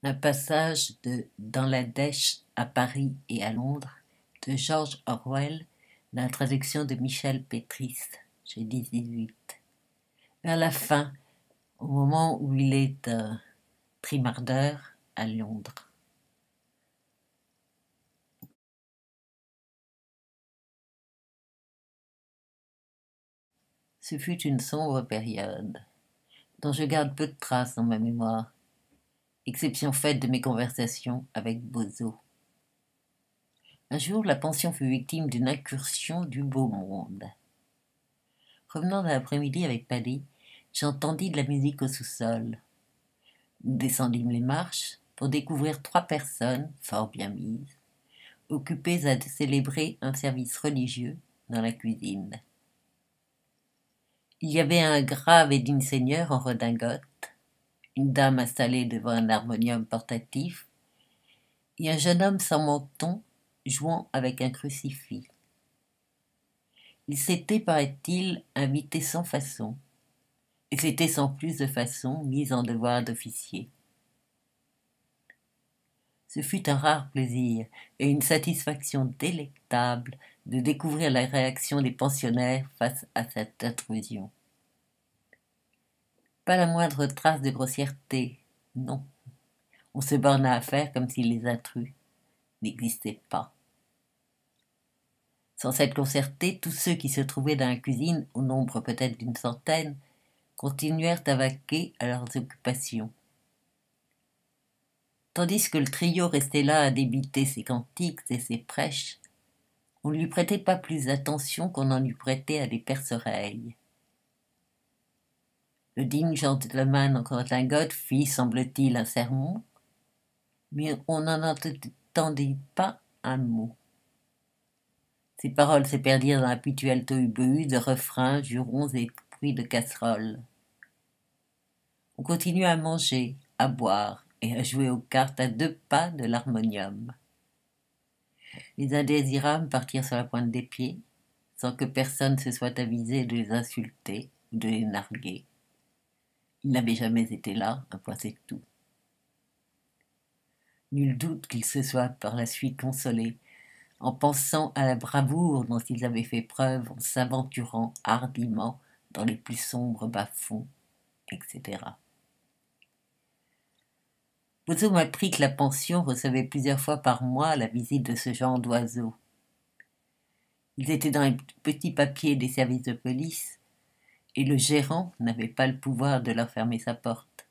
Un passage de Dans la dèche à Paris et à Londres de George Orwell, la traduction de Michel Pétris, chez 18. Vers la fin, au moment où il est trimardeur à Londres. Ce fut une sombre période, dont je garde peu de traces dans ma mémoire, exception faite de mes conversations avec Bozo. Un jour, la pension fut victime d'une incursion du beau monde. Revenant dans l'après-midi avec Paddy, j'entendis de la musique au sous-sol. Nous descendîmes les marches pour découvrir 3 personnes, fort bien mises, occupées à célébrer un service religieux dans la cuisine. Il y avait un grave et digne seigneur en redingote, une dame installée devant un harmonium portatif, et un jeune homme sans menton jouant avec un crucifix. Il s'était, paraît-il, invité sans façon, et s'était sans plus de façon mis en devoir d'officier. Ce fut un rare plaisir et une satisfaction délectable de découvrir la réaction des pensionnaires face à cette intrusion. Pas la moindre trace de grossièreté, non. On se borna à faire comme si les intrus n'existaient pas. Sans s'être concertés, tous ceux qui se trouvaient dans la cuisine, au nombre peut-être d'une centaine, continuèrent à vaquer à leurs occupations. Tandis que le trio restait là à débiter ses cantiques et ses prêches, on ne lui prêtait pas plus d'attention qu'on en eût prêté à des perce-oreilles. Le digne gentleman en redingote fit, semble-t-il, un sermon, mais on n'en entendit pas un mot. Ses paroles se perdirent dans l'habituel tohu-bohu de refrains, jurons et bruits de casseroles. On continua à manger, à boire et à jouer aux cartes à 2 pas de l'harmonium. Les indésirables partirent sur la pointe des pieds, sans que personne se soit avisé de les insulter ou de les narguer. Ils n'avaient jamais été là, un point c'est tout. Nul doute qu'ils se soient par la suite consolés, en pensant à la bravoure dont ils avaient fait preuve en s'aventurant hardiment dans les plus sombres bas-fonds, etc. Bozo m'apprit que la pension recevait plusieurs fois par mois la visite de ce genre d'oiseaux. Ils étaient dans les petits papiers des services de police, et le gérant n'avait pas le pouvoir de leur fermer sa porte.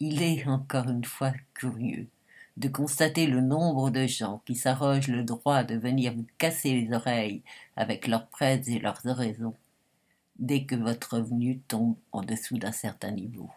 Il est, encore une fois, curieux de constater le nombre de gens qui s'arrogent le droit de venir vous casser les oreilles avec leurs prêts et leurs oraisons dès que votre revenu tombe en dessous d'un certain niveau.